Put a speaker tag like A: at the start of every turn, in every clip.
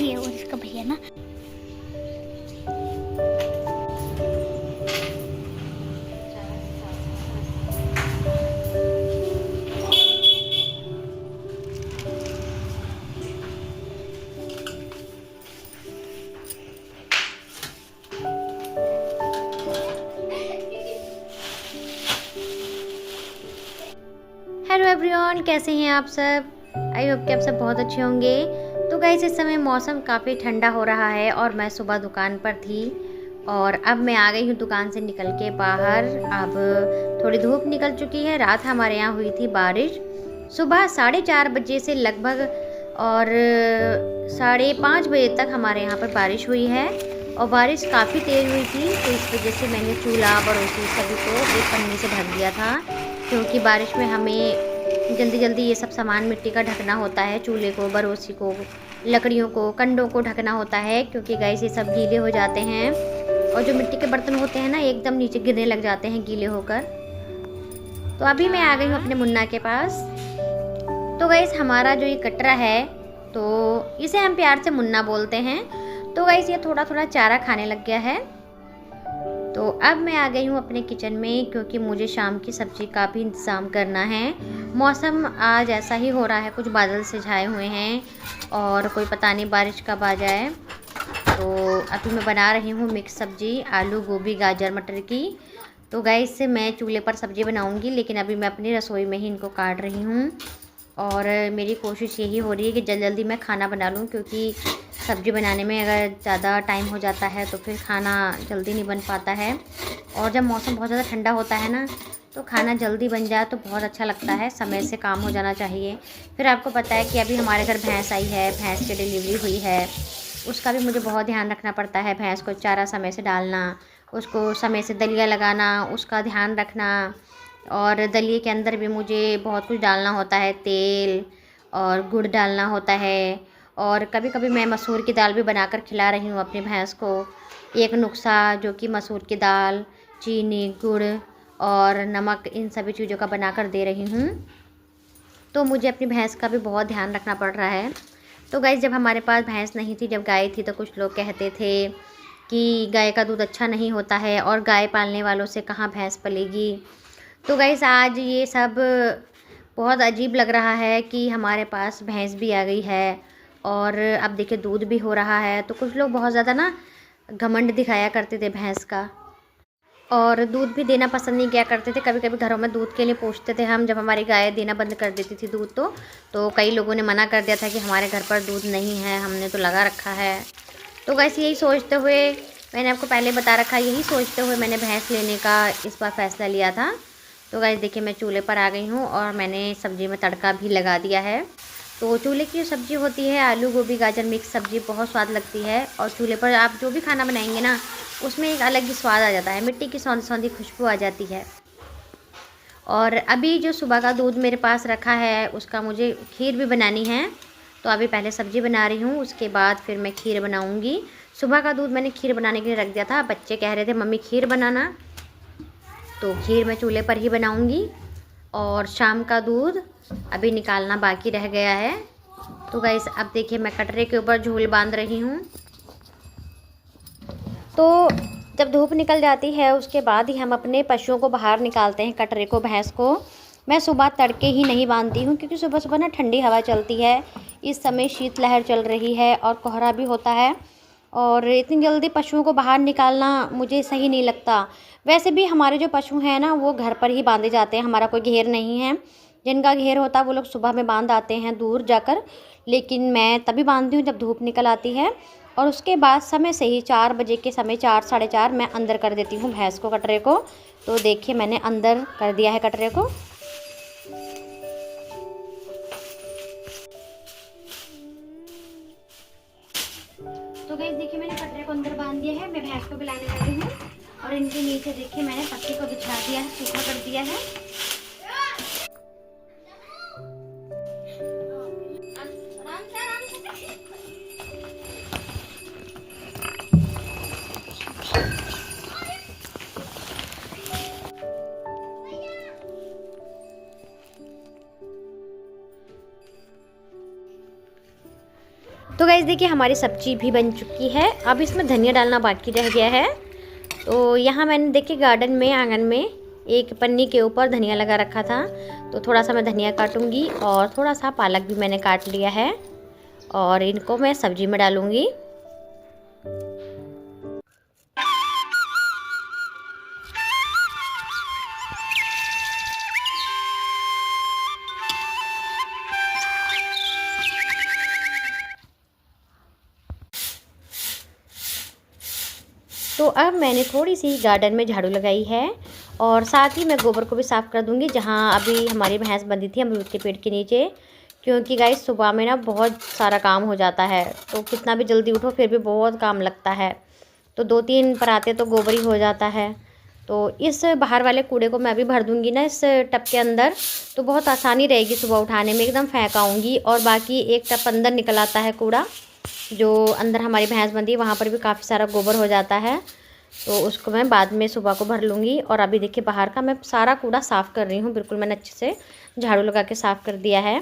A: ये और इसका भैया ना। हेलो एवरीवन, कैसे हैं आप सब। आई होप कि आप सब बहुत अच्छे होंगे। तो गाइस, इस समय मौसम काफ़ी ठंडा हो रहा है और मैं सुबह दुकान पर थी और अब मैं आ गई हूँ दुकान से निकल के बाहर। अब थोड़ी धूप निकल चुकी है। रात हमारे यहाँ हुई थी बारिश सुबह 4:30 बजे से लगभग और 5:30 बजे तक हमारे यहाँ पर बारिश हुई है और बारिश काफ़ी तेज़ हुई थी। तो इस वजह से मैंने चूल्हा बरोसी सभी को एक पन्नी से ढक दिया था, क्योंकि बारिश में हमें जल्दी जल्दी ये सब सामान मिट्टी का ढकना होता है। चूल्हे को, बरोसी को, लकड़ियों को, कंडों को ढकना होता है, क्योंकि गाइस ये सब गीले हो जाते हैं और जो मिट्टी के बर्तन होते हैं ना, एकदम नीचे गिरने लग जाते हैं गीले होकर। तो अभी मैं आ गई हूँ अपने मुन्ना के पास। तो गाइस, हमारा जो ये कटरा है, तो इसे हम प्यार से मुन्ना बोलते हैं। तो गाइस, ये थोड़ा थोड़ा चारा खाने लग गया है। तो अब मैं आ गई हूँ अपने किचन में, क्योंकि मुझे शाम की सब्ज़ी का भी इंतज़ाम करना है। मौसम आज ऐसा ही हो रहा है, कुछ बादल से छाए हुए हैं और कोई पता नहीं बारिश कब आ जाए। तो अभी मैं बना रही हूँ मिक्स सब्ज़ी, आलू, गोभी, गाजर, मटर की। तो गाइस, से मैं चूल्हे पर सब्ज़ी बनाऊँगी, लेकिन अभी मैं अपनी रसोई में ही इनको काट रही हूँ। और मेरी कोशिश यही हो रही है कि जल्दी जल्दी मैं खाना बना लूँ, क्योंकि सब्ज़ी बनाने में अगर ज़्यादा टाइम हो जाता है तो फिर खाना जल्दी नहीं बन पाता है। और जब मौसम बहुत ज़्यादा ठंडा होता है ना, तो खाना जल्दी बन जाए तो बहुत अच्छा लगता है। समय से काम हो जाना चाहिए। फिर आपको पता है कि अभी हमारे घर भैंस आई है, भैंस की डिलीवरी हुई है, उसका भी मुझे बहुत ध्यान रखना पड़ता है। भैंस को चारा समय से डालना, उसको समय से दलिया लगाना, उसका ध्यान रखना। और दलिए के अंदर भी मुझे बहुत कुछ डालना होता है, तेल और गुड़ डालना होता है। और कभी कभी मैं मसूर की दाल भी बनाकर खिला रही हूँ अपनी भैंस को। एक नुस्खा जो कि मसूर की दाल, चीनी, गुड़ और नमक, इन सभी चीज़ों का बनाकर दे रही हूँ। तो मुझे अपनी भैंस का भी बहुत ध्यान रखना पड़ रहा है। तो गाइस, जब हमारे पास भैंस नहीं थी, जब गाय थी, तो कुछ लोग कहते थे कि गाय का दूध अच्छा नहीं होता है और गाय पालने वालों से कहाँ भैंस पलेगी। तो गाइस, आज ये सब बहुत अजीब लग रहा है कि हमारे पास भैंस भी आ गई है और अब देखिए दूध भी हो रहा है। तो कुछ लोग बहुत ज़्यादा ना घमंड दिखाया करते थे भैंस का, और दूध भी देना पसंद नहीं किया करते थे। कभी कभी घरों में दूध के लिए पूछते थे हम, जब हमारी गाय देना बंद कर देती थी दूध। तो कई लोगों ने मना कर दिया था कि हमारे घर पर दूध नहीं है, हमने तो लगा रखा है। तो गाइस, यही सोचते हुए, मैंने आपको पहले बता रखा, यही सोचते हुए मैंने भैंस लेने का इस बार फ़ैसला लिया था। तो गाइस देखिए, मैं चूल्हे पर आ गई हूँ और मैंने सब्ज़ी में तड़का भी लगा दिया है। तो चूल्हे की जो सब्ज़ी होती है, आलू, गोभी, गाजर मिक्स सब्ज़ी, बहुत स्वाद लगती है। और चूल्हे पर आप जो भी खाना बनाएंगे ना, उसमें एक अलग ही स्वाद आ जाता है, मिट्टी की सौंधी सौंधी खुशबू आ जाती है। और अभी जो सुबह का दूध मेरे पास रखा है, उसका मुझे खीर भी बनानी है। तो अभी पहले सब्ज़ी बना रही हूँ, उसके बाद फिर मैं खीर बनाऊँगी। सुबह का दूध मैंने खीर बनाने के लिए रख दिया था। बच्चे कह रहे थे मम्मी खीर बनाना, तो खीर मैं चूल्हे पर ही बनाऊँगी। और शाम का दूध अभी निकालना बाकी रह गया है। तो गाइस, अब देखिए, मैं कटरे के ऊपर झूल बांध रही हूँ। तो जब धूप निकल जाती है, उसके बाद ही हम अपने पशुओं को बाहर निकालते हैं, कटरे को, भैंस को। मैं सुबह तड़के ही नहीं बांधती हूँ, क्योंकि सुबह सुबह ना ठंडी हवा चलती है। इस समय शीतलहर चल रही है और कोहरा भी होता है, और इतनी जल्दी पशुओं को बाहर निकालना मुझे सही नहीं लगता। वैसे भी हमारे जो पशु हैं ना, वो घर पर ही बांधे जाते हैं, हमारा कोई घेर नहीं है। जिनका घेर होता है वो लोग सुबह में बांध आते हैं दूर जाकर, लेकिन मैं तभी बांधती हूँ जब धूप निकल आती है। और उसके बाद समय से ही 4 बजे के समय, 4 साढ़े 4, मैं अंदर कर देती हूँ भैंस को, कटरे को। तो देखिए, मैंने अंदर कर दिया है कटरे को। तो गाइस देखिए, मैंने कटरे को अंदर बांध दिया है। मैं भैंस को पिलाने लगी हूँ और इनके नीचे देखिए मैंने पत्ती को बिछा दिया है, सूखा कर दिया है। तो गाइस गाइस देखिए हमारी सब्जी भी बन चुकी है। अब इसमें धनिया डालना बाकी रह गया है। तो यहाँ मैंने देखिए गार्डन में, आंगन में एक पन्नी के ऊपर धनिया लगा रखा था, तो थोड़ा सा मैं धनिया काटूंगी और थोड़ा सा पालक भी मैंने काट लिया है और इनको मैं सब्जी में डालूंगी। तो अब मैंने थोड़ी सी गार्डन में झाड़ू लगाई है और साथ ही मैं गोबर को भी साफ़ कर दूंगी, जहाँ अभी हमारी भैंस बंधी थी अमरूद के पेड़ के नीचे। क्योंकि गाइस सुबह में ना बहुत सारा काम हो जाता है, तो कितना भी जल्दी उठो फिर भी बहुत काम लगता है। तो 2-3 पराते तो गोबर ही हो जाता है। तो इस बाहर वाले कूड़े को मैं अभी भर दूंगी ना इस टब के अंदर, तो बहुत आसानी रहेगी सुबह उठाने में। एकदम फेंकाऊँगी और बाकी एक टब अंदर निकल आता है कूड़ा, जो अंदर हमारी भैंस बंधी, वहाँ पर भी काफ़ी सारा गोबर हो जाता है। तो उसको मैं बाद में सुबह को भर लूँगी। और अभी देखिए बाहर का मैं सारा कूड़ा साफ़ कर रही हूँ, बिल्कुल मैंने अच्छे से झाड़ू लगा के साफ़ कर दिया है।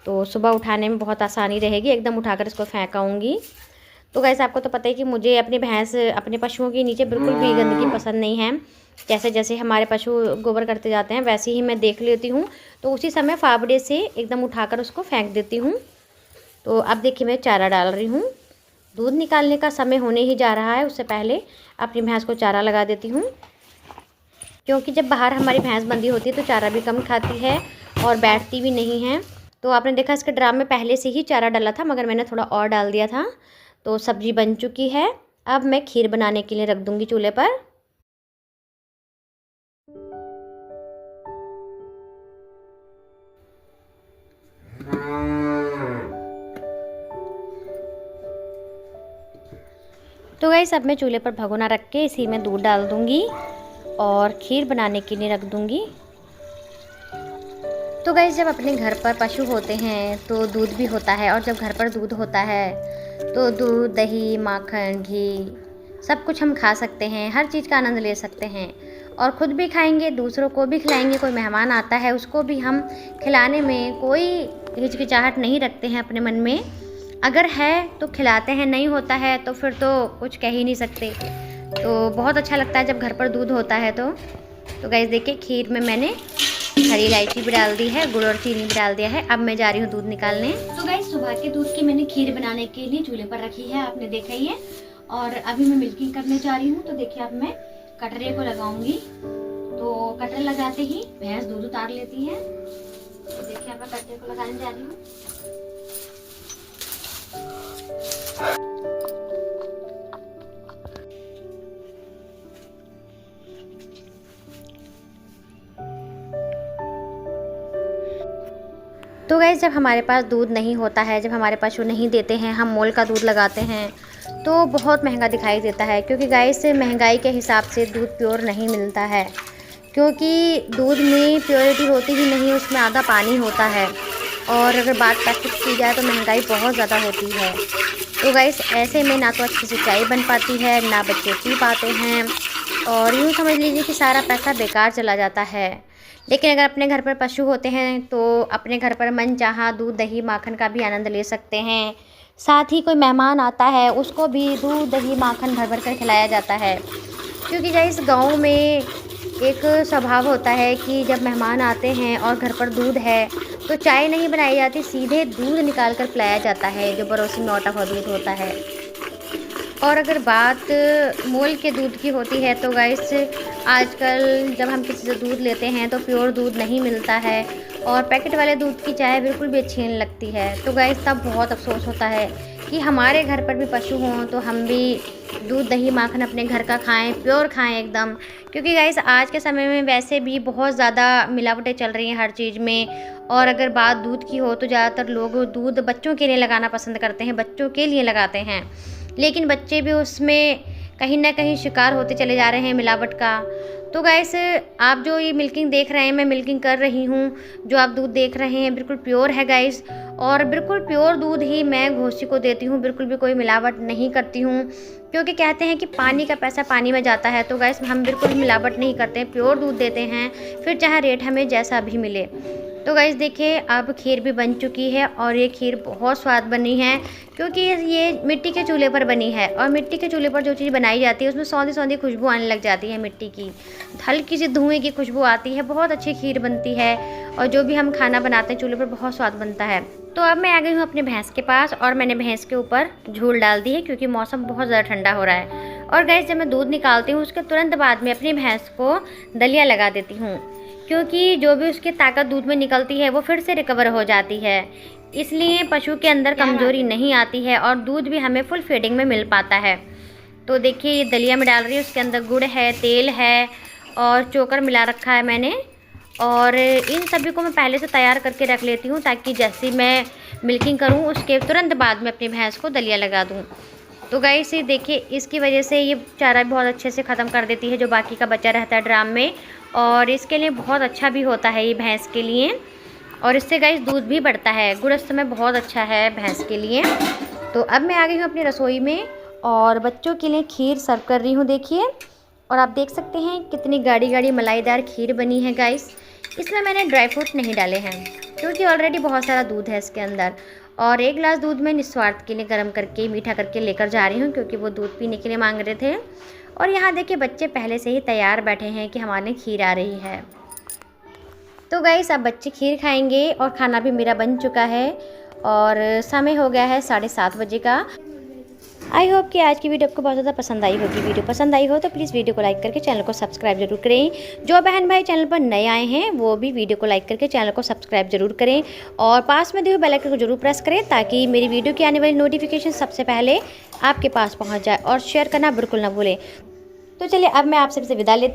A: तो सुबह उठाने में बहुत आसानी रहेगी, एकदम उठाकर इसको फेंकाऊँगी। तो गाइस आपको तो पता है कि मुझे अपने पशुओं के नीचे बिल्कुल भी गंदगी पसंद नहीं है। जैसे जैसे हमारे पशु गोबर करते जाते हैं वैसे ही मैं देख लेती हूँ, तो उसी समय फावड़े से एकदम उठाकर उसको फेंक देती हूँ। तो अब देखिए मैं चारा डाल रही हूँ। दूध निकालने का समय होने ही जा रहा है, उससे पहले अपनी भैंस को चारा लगा देती हूँ। क्योंकि जब बाहर हमारी भैंस बंधी होती है तो चारा भी कम खाती है और बैठती भी नहीं है। तो आपने देखा इसके ड्राम में पहले से ही चारा डाला था, मगर मैंने थोड़ा और डाल दिया था। तो सब्जी बन चुकी है। अब मैं खीर बनाने के लिए रख दूँगी चूल्हे पर। तो गाइस अब मैं चूल्हे पर भगोना रख के इसी में दूध डाल दूँगी और खीर बनाने के लिए रख दूँगी। तो गाइस जब अपने घर पर पशु होते हैं तो दूध भी होता है, और जब घर पर दूध होता है तो दूध, दही, माखन, घी सब कुछ हम खा सकते हैं, हर चीज़ का आनंद ले सकते हैं और ख़ुद भी खाएंगे, दूसरों को भी खिलाएंगे। कोई मेहमान आता है उसको भी हम खिलाने में कोई हिचकिचाहट नहीं रखते हैं अपने मन में। अगर है तो खिलाते हैं, नहीं होता है तो फिर तो कुछ कह ही नहीं सकते। तो बहुत अच्छा लगता है जब घर पर दूध होता है। तो गाइस देखिए खीर में मैंने हरी इलायची भी डाल दी है, गुड़ और चीनी भी डाल दिया है। अब मैं जा रही हूँ दूध निकालने। तो गाइस सुबह के दूध की मैंने खीर बनाने के लिए चूल्हे पर रखी है, आपने देखा ही है। और अभी मैं मिल्किंग करने जा रही हूँ। तो देखिए अब मैं कटरे को लगाऊंगी। तो कटरे लगाते ही भैंस दूध उतार लेती है। तो देखिए अब मैं कटरे को लगाने जा रही हूँ। तो गाइस जब हमारे पास दूध नहीं होता है, जब हमारे पशु नहीं देते हैं, हम मोल का दूध लगाते हैं तो बहुत महंगा दिखाई देता है। क्योंकि गाइस महंगाई के हिसाब से दूध प्योर नहीं मिलता है, क्योंकि दूध में प्योरिटी होती ही नहीं, उसमें आधा पानी होता है। और अगर बात पैकेट की जाए तो महंगाई बहुत ज़्यादा होती है। तो गाइस ऐसे में ना तो अच्छी से चाय बन पाती है, ना बच्चे पी पाते हैं, और यूँ समझ लीजिए कि सारा पैसा बेकार चला जाता है। लेकिन अगर अपने घर पर पशु होते हैं तो अपने घर पर मन चाहा दूध, दही, माखन का भी आनंद ले सकते हैं। साथ ही कोई मेहमान आता है उसको भी दूध, दही, माखन भर भर कर खिलाया जाता है। क्योंकि गाइस गाँव में एक स्वभाव होता है कि जब मेहमान आते हैं और घर पर दूध है तो चाय नहीं बनाई जाती, सीधे दूध निकाल कर पिलाया जाता है, जो पड़ोसी में औटा हुआ दूध होता है। और अगर बात मोल के दूध की होती है तो गाइस आजकल जब हम किसी से दूध लेते हैं तो प्योर दूध नहीं मिलता है, और पैकेट वाले दूध की चाय बिल्कुल भी अच्छी नहीं लगती है। तो गाइस तब बहुत अफसोस होता है कि हमारे घर पर भी पशु हों तो हम भी दूध, दही, माखन अपने घर का खाएं, प्योर खाएं एकदम। क्योंकि गाइस आज के समय में वैसे भी बहुत ज़्यादा मिलावटें चल रही हैं हर चीज़ में। और अगर बात दूध की हो तो ज़्यादातर लोग दूध बच्चों के लिए लगाना पसंद करते हैं, बच्चों के लिए लगाते हैं, लेकिन बच्चे भी उसमें कहीं ना कहीं शिकार होते चले जा रहे हैं मिलावट का। तो गाइस आप जो ये मिल्किंग देख रहे हैं, मैं मिल्किंग कर रही हूँ, जो आप दूध देख रहे हैं बिल्कुल प्योर है गाइस। और बिल्कुल प्योर दूध ही मैं घोसी को देती हूँ, बिल्कुल भी कोई मिलावट नहीं करती हूँ। क्योंकि कहते हैं कि पानी का पैसा पानी में जाता है। तो गाइस हम बिल्कुल मिलावट नहीं करते हैं, प्योर दूध देते हैं, फिर चाहे रेट हमें जैसा भी मिले। तो गाइस देखिए अब खीर भी बन चुकी है और ये खीर बहुत स्वाद बनी है क्योंकि ये मिट्टी के चूल्हे पर बनी है। और मिट्टी के चूल्हे पर जो चीज़ बनाई जाती है उसमें सौंधी सौंधी खुशबू आने लग जाती है, मिट्टी की हल्की सी धुएं की खुशबू आती है, बहुत अच्छी खीर बनती है। और जो भी हम खाना बनाते हैं चूल्हे पर बहुत स्वाद बनता है। तो अब मैं आ गई हूँ अपने भैंस के पास और मैंने भैंस के ऊपर झूल डाल दी है क्योंकि मौसम बहुत ज़्यादा ठंडा हो रहा है। और गाइस जब मैं दूध निकालती हूँ उसके तुरंत बाद में अपनी भैंस को दलिया लगा देती हूँ क्योंकि जो भी उसकी ताकत दूध में निकलती है वो फिर से रिकवर हो जाती है। इसलिए पशु के अंदर कमज़ोरी नहीं आती है और दूध भी हमें फुल फीडिंग में मिल पाता है। तो देखिए ये दलिया में डाल रही है, उसके अंदर गुड़ है, तेल है और चोकर मिला रखा है मैंने। और इन सभी को मैं पहले से तैयार करके रख लेती हूँ ताकि जैसे मैं मिल्किंग करूँ उसके तुरंत बाद में अपनी भैंस को दलिया लगा दूँ। तो गाइस ये देखिए इसकी वजह से ये चारा बहुत अच्छे से ख़त्म कर देती है जो बाकी का बचा रहता है ड्राम में। और इसके लिए बहुत अच्छा भी होता है ये भैंस के लिए। और इससे गाइस दूध भी बढ़ता है, गुड़ इस समय बहुत अच्छा है भैंस के लिए। तो अब मैं आ गई हूँ अपनी रसोई में और बच्चों के लिए खीर सर्व कर रही हूँ देखिए। और आप देख सकते हैं कितनी गाढ़ी गाढ़ी मलाईदार खीर बनी है गाइस। इसमें मैंने ड्राई फ्रूट नहीं डाले हैं क्योंकि ऑलरेडी बहुत सारा दूध है इसके अंदर। और एक गिलास दूध मैं निस्वार्थ के लिए गर्म करके मीठा करके लेकर जा रही हूँ क्योंकि वो दूध पीने के लिए मांग रहे थे। और यहाँ देखिए बच्चे पहले से ही तैयार बैठे हैं कि हमारे लिए खीर आ रही है। तो गाइस अब बच्चे खीर खाएंगे और खाना भी मेरा बन चुका है और समय हो गया है 7:30 बजे का। आई होप कि आज की वीडियो आपको बहुत ज़्यादा पसंद आई होगी। वीडियो पसंद आई हो तो प्लीज़ वीडियो को लाइक करके चैनल को सब्सक्राइब जरूर करें। जो बहन भाई चैनल पर नए आए हैं वो भी वीडियो को लाइक करके चैनल को सब्सक्राइब जरूर करें और पास में दिए हुए बेल आइकन को जरूर प्रेस करें ताकि मेरी वीडियो की आने वाली नोटिफिकेशन सबसे पहले आपके पास पहुँच जाए। और शेयर करना बिल्कुल ना भूलें। तो चलिए अब मैं आपसे विदा लेती